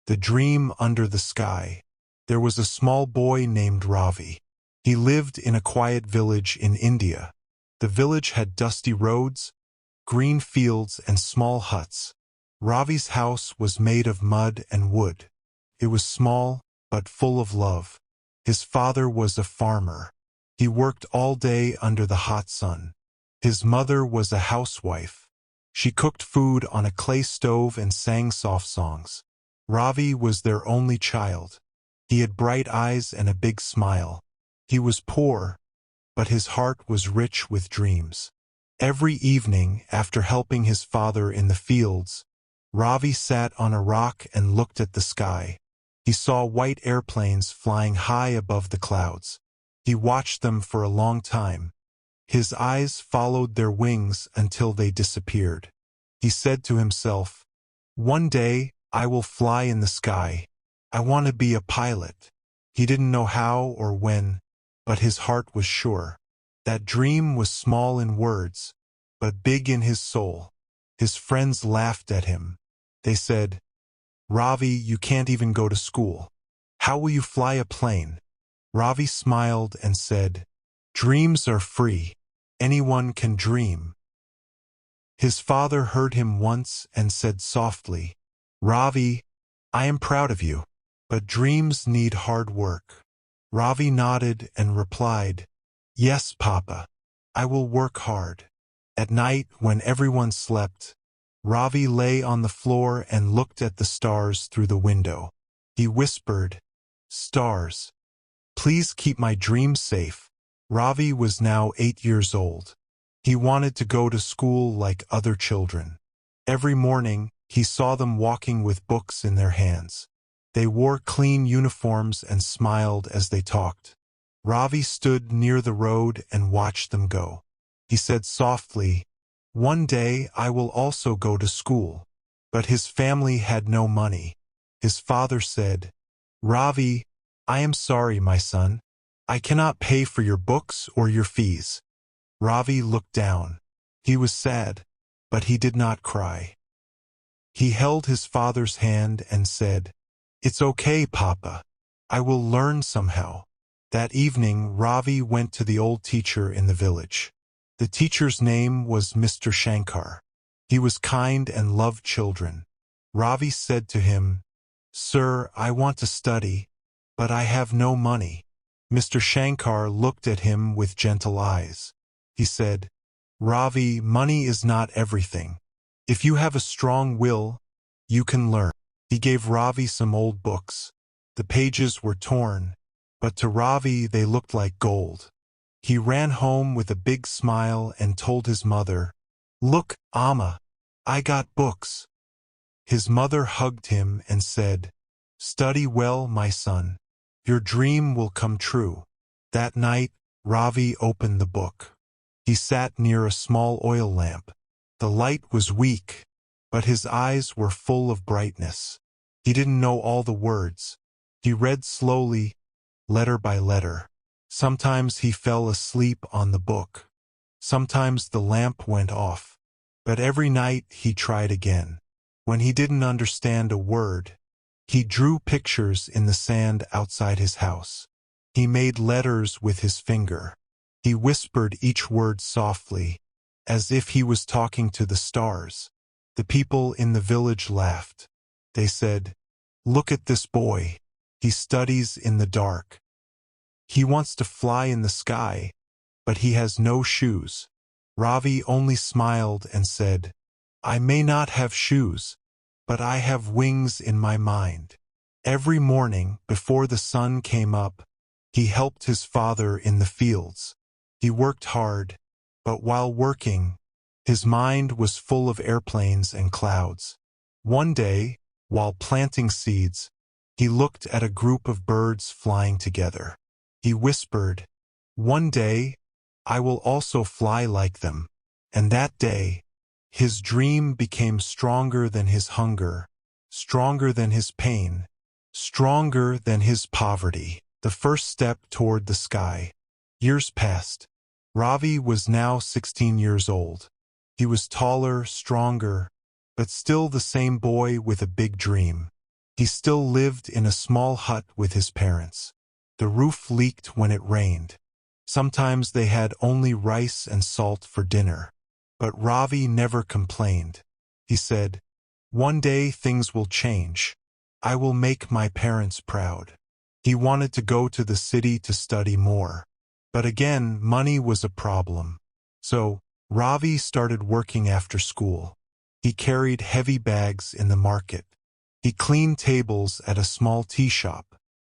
The Dream Under the Sky. There was a small boy named Ravi. He lived in a quiet village in India. The village had dusty roads, green fields, and small huts. Ravi's house was made of mud and wood. It was small, but full of love. His father was a farmer. He worked all day under the hot sun. His mother was a housewife. She cooked food on a clay stove and sang soft songs. Ravi was their only child. He had bright eyes and a big smile. He was poor, but his heart was rich with dreams. Every evening, after helping his father in the fields, Ravi sat on a rock and looked at the sky. He saw white airplanes flying high above the clouds. He watched them for a long time. His eyes followed their wings until they disappeared. He said to himself, "One day, I will fly in the sky. I want to be a pilot." He didn't know how or when, but his heart was sure. That dream was small in words, but big in his soul. His friends laughed at him. They said, "Ravi, you can't even go to school. How will you fly a plane?" Ravi smiled and said, "Dreams are free. Anyone can dream." His father heard him once and said softly, "Ravi, I am proud of you, but dreams need hard work." Ravi nodded and replied, "Yes, Papa, I will work hard." At night, when everyone slept, Ravi lay on the floor and looked at the stars through the window. He whispered, "Stars, please keep my dreams safe." Ravi was now 8 years old. He wanted to go to school like other children. Every morning, he saw them walking with books in their hands. They wore clean uniforms and smiled as they talked. Ravi stood near the road and watched them go. He said softly, "One day I will also go to school." But his family had no money. His father said, "Ravi, I am sorry, my son. I cannot pay for your books or your fees." Ravi looked down. He was sad, but he did not cry. He held his father's hand and said, "It's okay, Papa. I will learn somehow." That evening, Ravi went to the old teacher in the village. The teacher's name was Mr. Shankar. He was kind and loved children. Ravi said to him, "Sir, I want to study, but I have no money." Mr. Shankar looked at him with gentle eyes. He said, "Ravi, money is not everything. If you have a strong will, you can learn." He gave Ravi some old books. The pages were torn, but to Ravi they looked like gold. He ran home with a big smile and told his mother, "Look, Amma, I got books." His mother hugged him and said, "Study well, my son. Your dream will come true." That night, Ravi opened the book. He sat near a small oil lamp. The light was weak, but his eyes were full of brightness. He didn't know all the words. He read slowly, letter by letter. Sometimes he fell asleep on the book. Sometimes the lamp went off. But every night he tried again. When he didn't understand a word, he drew pictures in the sand outside his house. He made letters with his finger. He whispered each word softly, as if he was talking to the stars. The people in the village laughed. They said, "Look at this boy. He studies in the dark. He wants to fly in the sky, but he has no shoes." Ravi only smiled and said, "I may not have shoes, but I have wings in my mind." Every morning, before the sun came up, he helped his father in the fields. He worked hard, but while working, his mind was full of airplanes and clouds. One day, while planting seeds, he looked at a group of birds flying together. He whispered, "One day, I will also fly like them." And that day, his dream became stronger than his hunger, stronger than his pain, stronger than his poverty. The first step toward the sky. Years passed. Ravi was now 16 years old. He was taller, stronger, but still the same boy with a big dream. He still lived in a small hut with his parents. The roof leaked when it rained. Sometimes they had only rice and salt for dinner. But Ravi never complained. He said, "One day things will change. I will make my parents proud." He wanted to go to the city to study more. But again, money was a problem. So, Ravi started working after school. He carried heavy bags in the market. He cleaned tables at a small tea shop.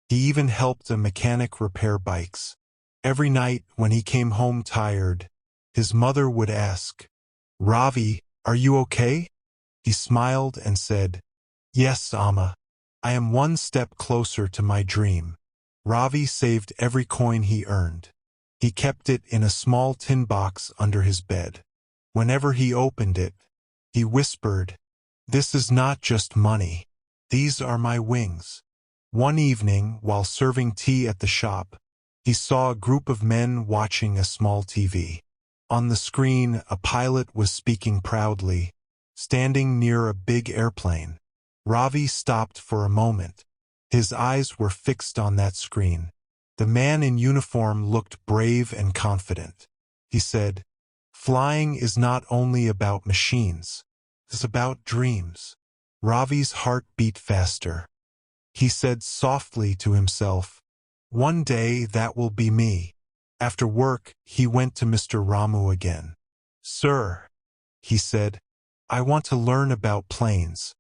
He even helped a mechanic repair bikes. Every night when he came home tired, his mother would ask, "Ravi, are you okay?" He smiled and said, "Yes, Amma. I am one step closer to my dream." Ravi saved every coin he earned. He kept it in a small tin box under his bed. Whenever he opened it, he whispered, "This is not just money. These are my wings." One evening, while serving tea at the shop, he saw a group of men watching a small TV. On the screen, a pilot was speaking proudly, standing near a big airplane. Ravi stopped for a moment. His eyes were fixed on that screen. The man in uniform looked brave and confident. He said, "Flying is not only about machines. It's about dreams." Ravi's heart beat faster. He said softly to himself, "One day that will be me." After work, he went to Mr. Ramu again. "Sir," he said, "I want to learn about planes.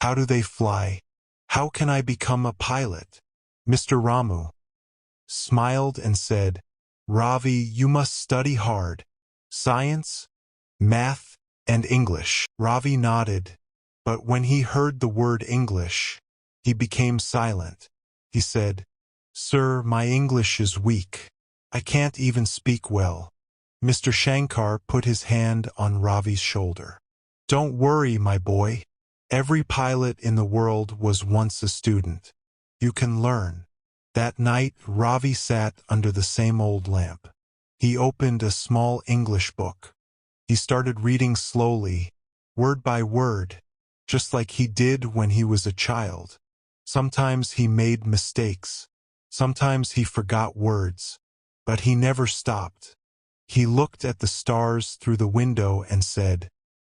How do they fly? How can I become a pilot?" Mr. Ramu smiled and said, "Ravi, you must study hard. Science, math, and English." Ravi nodded, but when he heard the word English, he became silent. He said, "Sir, my English is weak. I can't even speak well." Mr. Shankar put his hand on Ravi's shoulder. "Don't worry, my boy. Every pilot in the world was once a student. You can learn." That night, Ravi sat under the same old lamp. He opened a small English book. He started reading slowly, word by word, just like he did when he was a child. Sometimes he made mistakes. Sometimes he forgot words. But he never stopped. He looked at the stars through the window and said,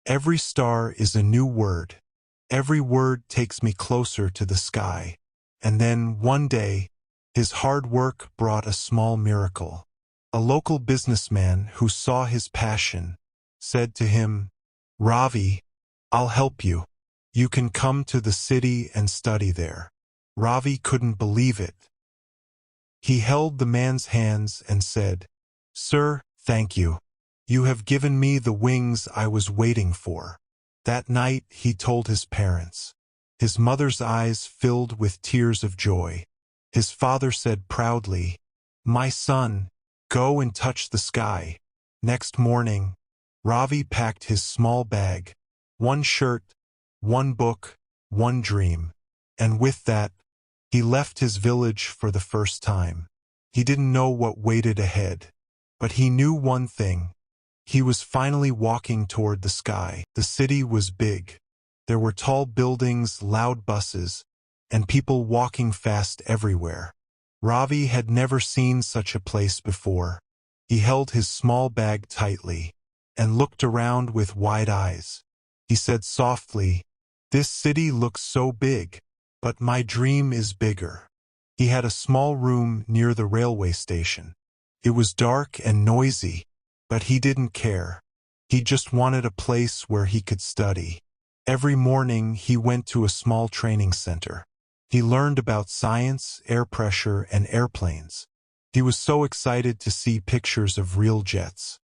"Every star is a new word. Every word takes me closer to the sky." And then, one day, his hard work brought a small miracle. A local businessman who saw his passion said to him, "Ravi, I'll help you. You can come to the city and study there." Ravi couldn't believe it. He held the man's hands and said, "Sir, thank you. You have given me the wings I was waiting for." That night he told his parents. His mother's eyes filled with tears of joy. His father said proudly, "My son, go and touch the sky." Next morning, Ravi packed his small bag, one shirt, one book, one dream, and with that, he left his village for the first time. He didn't know what waited ahead, but he knew one thing. He was finally walking toward the sky. The city was big. There were tall buildings, loud buses, and people walking fast everywhere. Ravi had never seen such a place before. He held his small bag tightly and looked around with wide eyes. He said softly, "This city looks so big, but my dream is bigger." He had a small room near the railway station. It was dark and noisy, but he didn't care. He just wanted a place where he could study. Every morning he went to a small training center. He learned about science, air pressure, and airplanes. He was so excited to see pictures of real jets.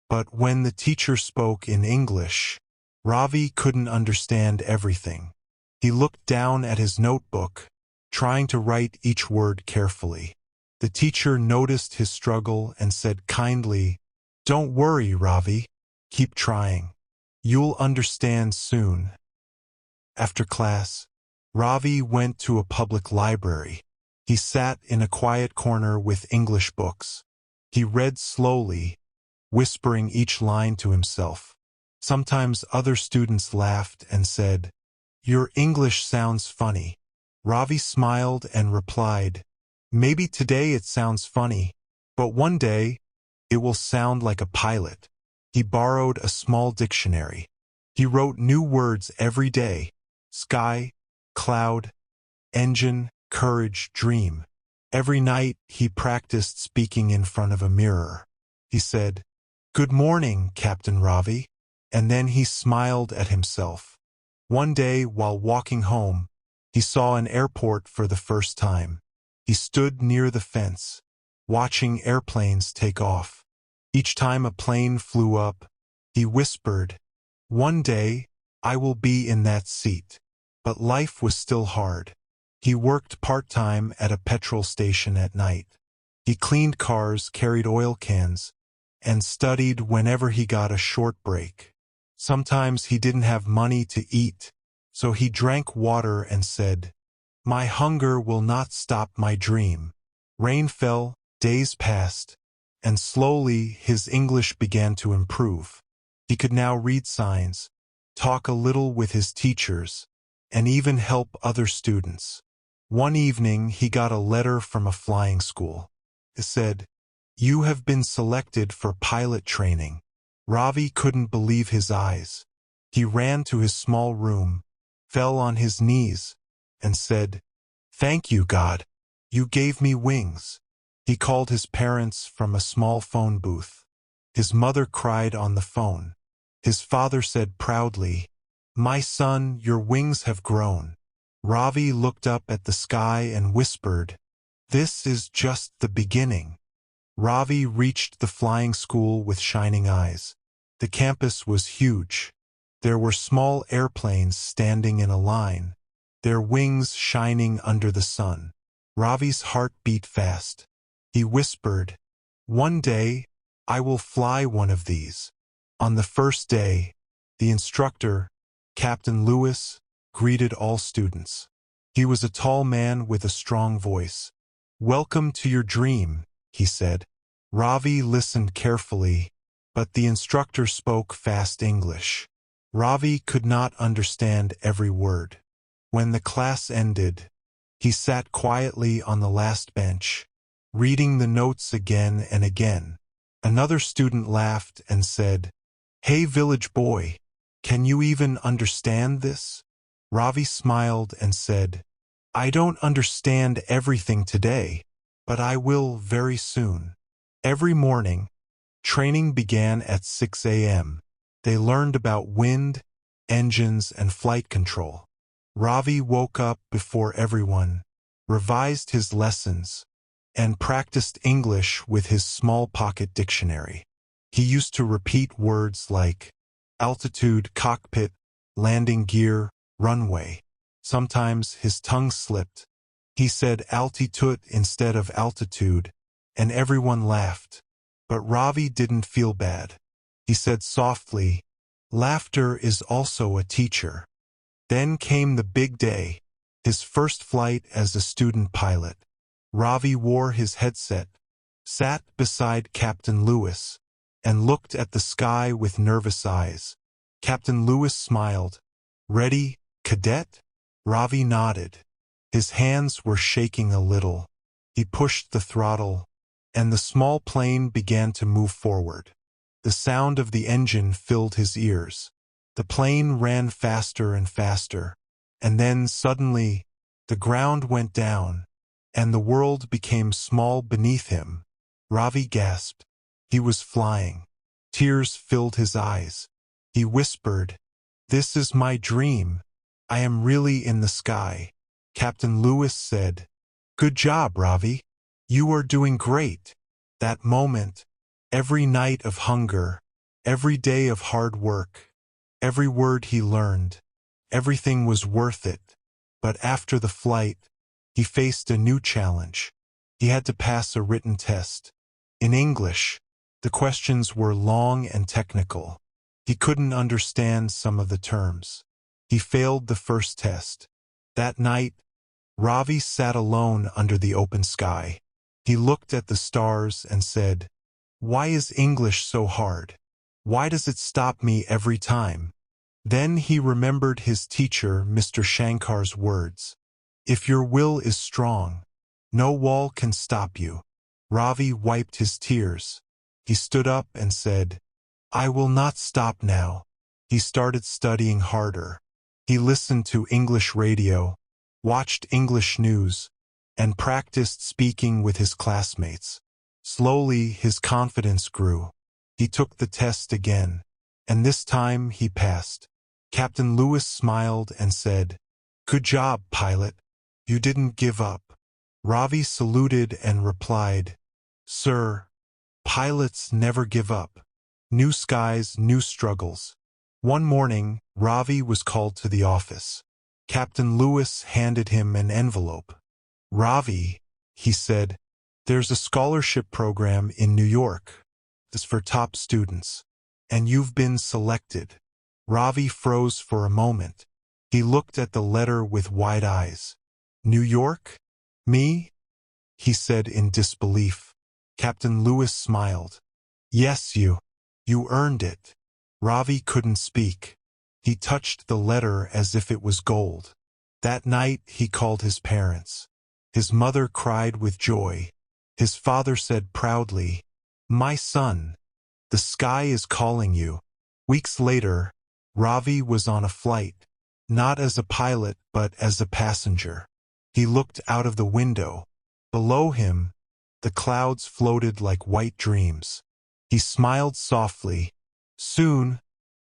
But when the teacher spoke in English, Ravi couldn't understand everything. He looked down at his notebook, trying to write each word carefully. The teacher noticed his struggle and said kindly, "Don't worry, Ravi. Keep trying. You'll understand soon." After class, Ravi went to a public library. He sat in a quiet corner with English books. He read slowly, whispering each line to himself. Sometimes other students laughed and said, "Your English sounds funny." Ravi smiled and replied, "Maybe today it sounds funny, but one day it will sound like a pilot." He borrowed a small dictionary. He wrote new words every day: sky, cloud, engine, courage, dream. Every night he practiced speaking in front of a mirror. He said, "Good morning, Captain Ravi," and then he smiled at himself. One day, while walking home, he saw an airport for the first time. He stood near the fence, watching airplanes take off. Each time a plane flew up, he whispered, "One day, I will be in that seat." But life was still hard. He worked part-time at a petrol station at night. He cleaned cars, carried oil cans, and studied whenever he got a short break. Sometimes he didn't have money to eat, so he drank water and said, "My hunger will not stop my dream." Rain fell, days passed, and slowly his English began to improve. He could now read signs, talk a little with his teachers, and even help other students. One evening he got a letter from a flying school. It said, "You have been selected for pilot training." Ravi couldn't believe his eyes. He ran to his small room, fell on his knees, and said, "Thank you, God. You gave me wings." He called his parents from a small phone booth. His mother cried on the phone. His father said proudly, "My son, your wings have grown." Ravi looked up at the sky and whispered, "This is just the beginning." Ravi reached the flying school with shining eyes. The campus was huge. There were small airplanes standing in a line, their wings shining under the sun. Ravi's heart beat fast. He whispered, "One day, I will fly one of these." On the first day, the instructor, Captain Lewis, greeted all students. He was a tall man with a strong voice. "Welcome to your dream," he said. Ravi listened carefully, but the instructor spoke fast English. Ravi could not understand every word. When the class ended, he sat quietly on the last bench, reading the notes again and again. Another student laughed and said, "Hey, village boy, can you even understand this?" Ravi smiled and said, "I don't understand everything today, but I will very soon." Every morning, training began at 6 a.m. They learned about wind, engines, and flight control. Ravi woke up before everyone, revised his lessons, and practiced English with his small pocket dictionary. He used to repeat words like altitude, cockpit, landing gear, runway. Sometimes his tongue slipped. He said altitude instead of altitude, and everyone laughed. But Ravi didn't feel bad. He said softly, "Laughter is also a teacher." Then came the big day, his first flight as a student pilot. Ravi wore his headset, sat beside Captain Lewis, and looked at the sky with nervous eyes. Captain Lewis smiled. "Ready, cadet?" Ravi nodded. His hands were shaking a little. He pushed the throttle, and the small plane began to move forward. The sound of the engine filled his ears. The plane ran faster and faster, and then suddenly, the ground went down, and the world became small beneath him. Ravi gasped. He was flying. Tears filled his eyes. He whispered, "This is my dream. I am really in the sky." Captain Lewis said, "Good job, Ravi. You are doing great." That moment, every night of hunger, every day of hard work, every word he learned, everything was worth it. But after the flight, he faced a new challenge. He had to pass a written test. In English, the questions were long and technical. He couldn't understand some of the terms. He failed the first test. That night, Ravi sat alone under the open sky. He looked at the stars and said, "Why is English so hard? Why does it stop me every time?" Then he remembered his teacher, Mr. Shankar's words. If your will is strong, no wall can stop you. Ravi wiped his tears. He stood up and said, I will not stop now. He started studying harder. He listened to English radio, watched English news, and practiced speaking with his classmates. Slowly, his confidence grew. He took the test again, and this time he passed. Captain Lewis smiled and said, Good job, pilot. You didn't give up. Ravi saluted and replied, Sir, pilots never give up. New skies, new struggles. One morning, Ravi was called to the office. Captain Lewis handed him an envelope. Ravi, he said, there's a scholarship program in New York. It's for top students. And you've been selected. Ravi froze for a moment. He looked at the letter with wide eyes. New York? Me? He said in disbelief. Captain Lewis smiled. Yes, you. You earned it. Ravi couldn't speak. He touched the letter as if it was gold. That night he called his parents. His mother cried with joy. His father said proudly, My son, the sky is calling you. Weeks later, Ravi was on a flight, not as a pilot but as a passenger. He looked out of the window. Below him, the clouds floated like white dreams. He smiled softly. Soon,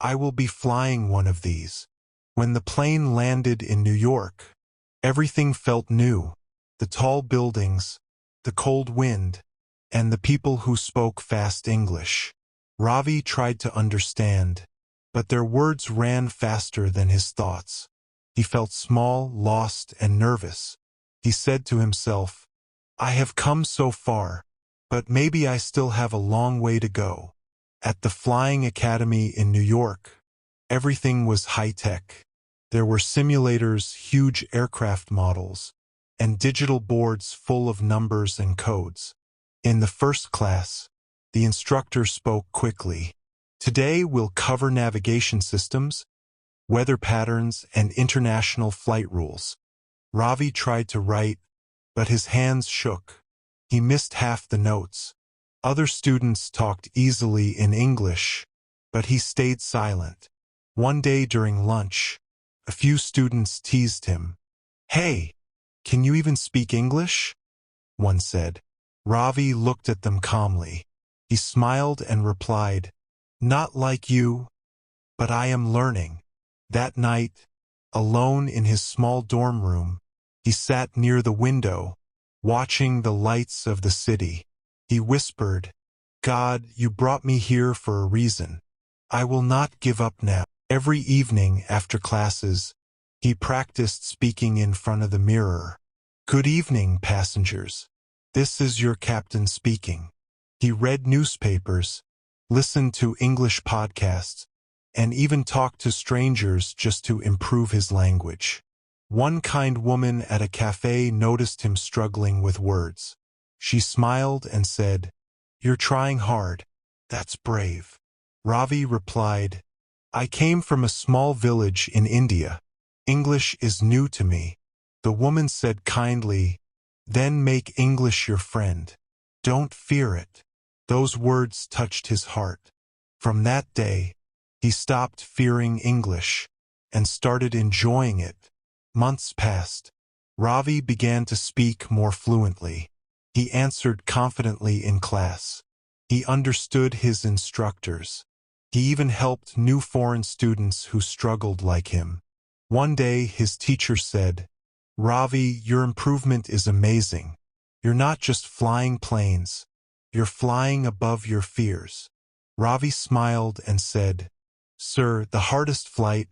I will be flying one of these. When the plane landed in New York, everything felt new. The tall buildings, the cold wind, and the people who spoke fast English. Ravi tried to understand, but their words ran faster than his thoughts. He felt small, lost, and nervous. He said to himself, I have come so far, but maybe I still have a long way to go. At the Flying Academy in New York, everything was high-tech. There were simulators, huge aircraft models, and digital boards full of numbers and codes. In the first class, the instructor spoke quickly. Today we'll cover navigation systems, weather patterns, and international flight rules. Ravi tried to write, but his hands shook. He missed half the notes. Other students talked easily in English, but he stayed silent. One day during lunch, a few students teased him. Hey, can you even speak English? One said. Ravi looked at them calmly. He smiled and replied, Not like you, but I am learning. That night, alone in his small dorm room, he sat near the window, watching the lights of the city. He whispered, God, you brought me here for a reason. I will not give up now. Every evening after classes, he practiced speaking in front of the mirror. Good evening, passengers. This is your captain speaking. He read newspapers, listened to English podcasts, and even talked to strangers just to improve his language. One kind woman at a cafe noticed him struggling with words. She smiled and said, You're trying hard. That's brave. Ravi replied, I came from a small village in India. English is new to me. The woman said kindly, Then make English your friend. Don't fear it. Those words touched his heart. From that day, he stopped fearing English and started enjoying it. Months passed. Ravi began to speak more fluently. He answered confidently in class. He understood his instructors. He even helped new foreign students who struggled like him. One day, his teacher said, Ravi, your improvement is amazing. You're not just flying planes. You're flying above your fears. Ravi smiled and said, Sir, the hardest flight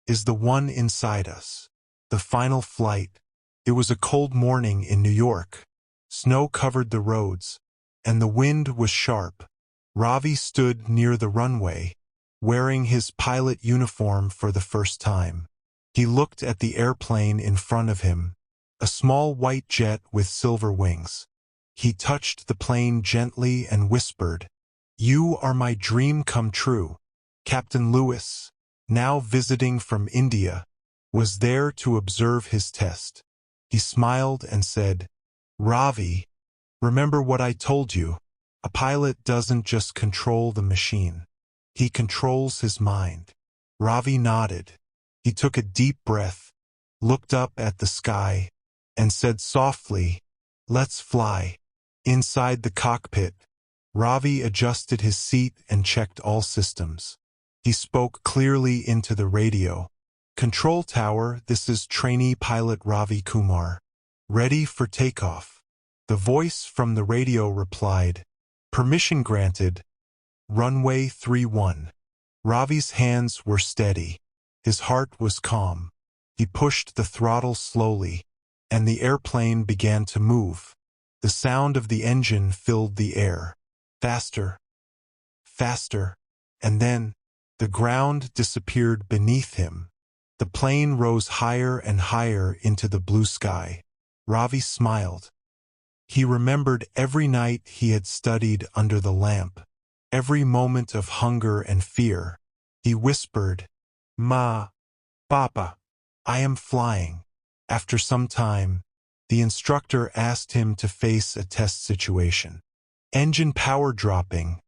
is the one inside us. The final flight. It was a cold morning in New York. Snow covered the roads, and the wind was sharp. Ravi stood near the runway, wearing his pilot uniform for the first time. He looked at the airplane in front of him, a small white jet with silver wings. He touched the plane gently and whispered, You are my dream come true. Captain Lewis, now visiting from India, was there to observe his test. He smiled and said, Ravi, remember what I told you? A pilot doesn't just control the machine. He controls his mind. Ravi nodded. He took a deep breath, looked up at the sky, and said softly, let's fly. Inside the cockpit, Ravi adjusted his seat and checked all systems. He spoke clearly into the radio. Control tower, this is trainee pilot Ravi Kumar. Ready for takeoff. The voice from the radio replied, permission granted. Runway 31. Ravi's hands were steady. His heart was calm. He pushed the throttle slowly, and the airplane began to move. The sound of the engine filled the air. Faster, faster, and then the ground disappeared beneath him. The plane rose higher and higher into the blue sky. Ravi smiled. He remembered every night he had studied under the lamp, every moment of hunger and fear. He whispered, Ma, Papa, I am flying. After some time, the instructor asked him to face a test situation. Engine power dropping,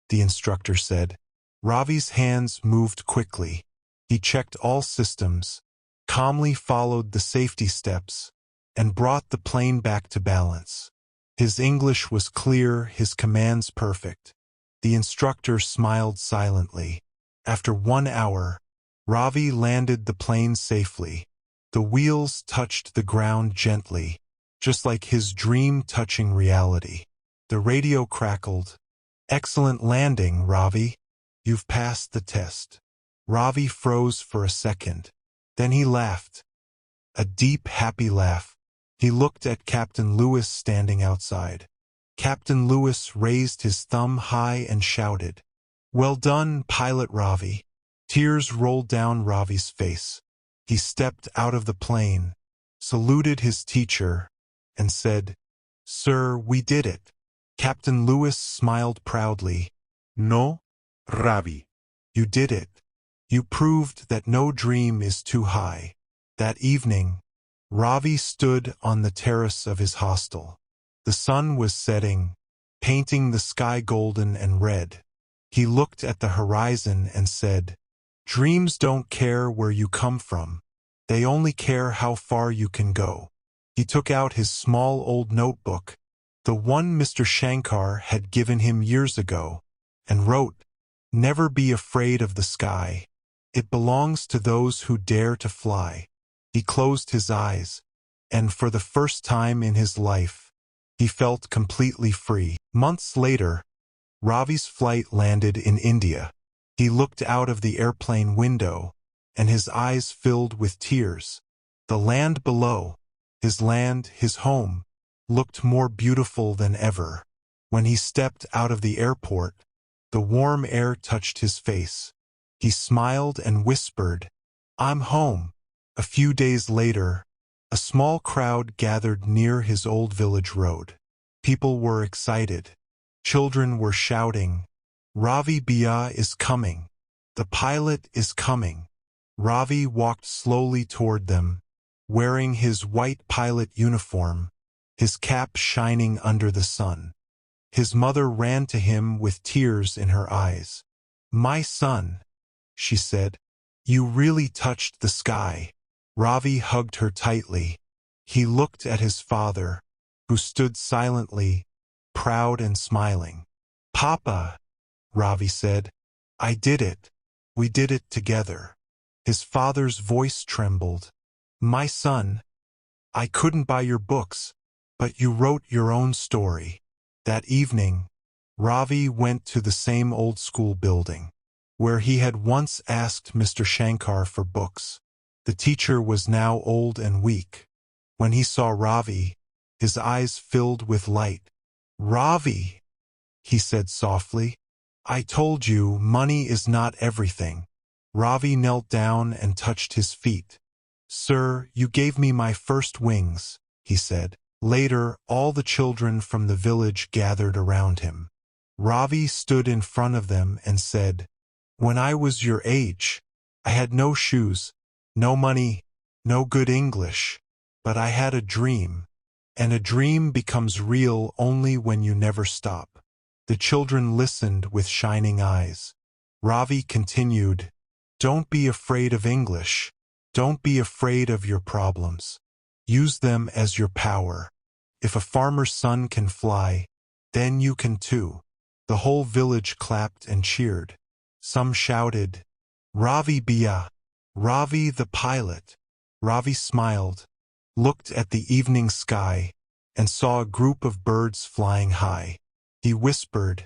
the instructor said. Ravi's hands moved quickly. He checked all systems, calmly followed the safety steps, and brought the plane back to balance. His English was clear, his commands perfect. The instructor smiled silently. After 1 hour, Ravi landed the plane safely. The wheels touched the ground gently, just like his dream touching reality. The radio crackled. Excellent landing, Ravi. You've passed the test. Ravi froze for a second. Then he laughed. A deep, happy laugh. He looked at Captain Lewis standing outside. Captain Lewis raised his thumb high and shouted, well done, Pilot Ravi. Tears rolled down Ravi's face. He stepped out of the plane, saluted his teacher, and said, Sir, we did it. Captain Lewis smiled proudly. No, Ravi. You did it. You proved that no dream is too high. That evening, Ravi stood on the terrace of his hostel. The sun was setting, painting the sky golden and red. He looked at the horizon and said, dreams don't care where you come from. They only care how far you can go. He took out his small old notebook, the one Mr. Shankar had given him years ago, and wrote, never be afraid of the sky. It belongs to those who dare to fly. He closed his eyes, and for the first time in his life, he felt completely free. Months later, Ravi's flight landed in India. He looked out of the airplane window, and his eyes filled with tears. The land below, his home, looked more beautiful than ever. When he stepped out of the airport, the warm air touched his face. He smiled and whispered, I'm home. A few days later, a small crowd gathered near his old village road. People were excited. Children were shouting, Ravi Bhaiya is coming. The pilot is coming. Ravi walked slowly toward them, wearing his white pilot uniform, his cap shining under the sun. His mother ran to him with tears in her eyes. My son, she said, you really touched the sky. Ravi hugged her tightly. He looked at his father, who stood silently, proud and smiling. Papa, Ravi said, I did it. We did it together. His father's voice trembled. My son, I couldn't buy your books, but you wrote your own story. That evening, Ravi went to the same old school building, where he had once asked Mr. Shankar for books. The teacher was now old and weak. When he saw Ravi, his eyes filled with light. Ravi, he said softly, I told you money is not everything. Ravi knelt down and touched his feet. Sir, you gave me my first wings, he said. Later, all the children from the village gathered around him. Ravi stood in front of them and said, when I was your age, I had no shoes, no money, no good English. but I had a dream, and a dream becomes real only when you never stop. The children listened with shining eyes. Ravi continued, "Don't be afraid of English. Don't be afraid of your problems. Use them as your power. If a farmer's son can fly, then you can too." The whole village clapped and cheered. Some shouted, "Ravi Bia! Ravi the pilot!" Ravi smiled, looked at the evening sky, and saw a group of birds flying high. He whispered,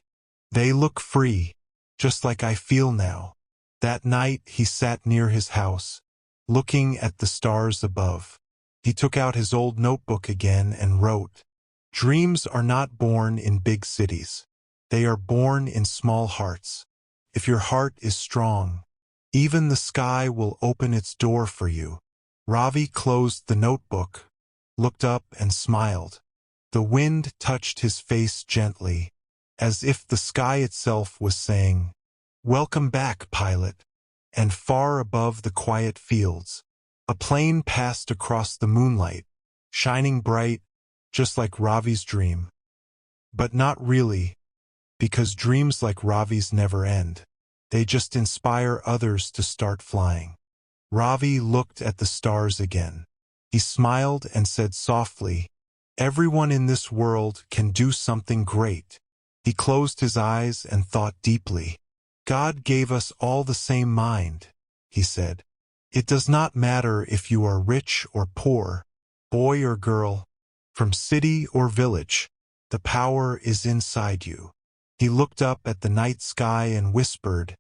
"They look free, just like I feel now." That night he sat near his house, looking at the stars above. He took out his old notebook again and wrote, "Dreams are not born in big cities. They are born in small hearts. If your heart is strong, even the sky will open its door for you." Ravi closed the notebook, looked up and smiled. The wind touched his face gently, as if the sky itself was saying, "Welcome back, pilot." And far above the quiet fields, a plane passed across the moonlight, shining bright, just like Ravi's dream. But not really, because dreams like Ravi's never end. They just inspire others to start flying. Ravi looked at the stars again. He smiled and said softly, "Everyone in this world can do something great." He closed his eyes and thought deeply. "God gave us all the same mind," he said. "It does not matter if you are rich or poor, boy or girl, from city or village. The power is inside you." He looked up at the night sky and whispered,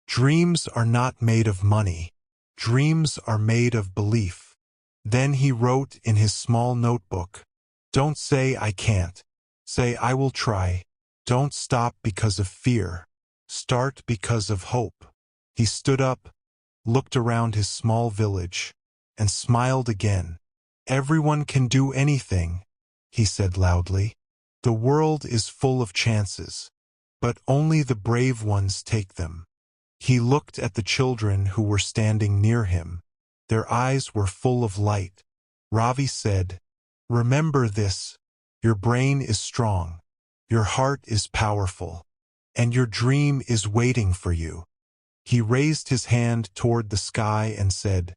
"Dreams are not made of money. Dreams are made of belief." Then he wrote in his small notebook, "Don't say I can't. Say I will try. Don't stop because of fear. Start because of hope." He stood up, looked around his small village, and smiled again. "Everyone can do anything," he said loudly. "The world is full of chances, but only the brave ones take them." He looked at the children who were standing near him. Their eyes were full of light. Ravi said, "Remember this. Your brain is strong. Your heart is powerful. And your dream is waiting for you." He raised his hand toward the sky and said,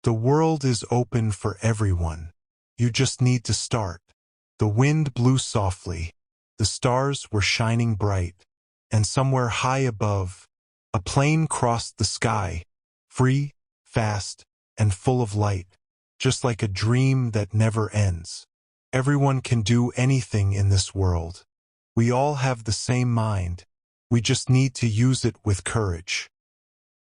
"The world is open for everyone. You just need to start." The wind blew softly. The stars were shining bright. And somewhere high above, a plane crossed the sky, free, fast, and full of light, just like a dream that never ends. Everyone can do anything in this world. We all have the same mind. We just need to use it with courage.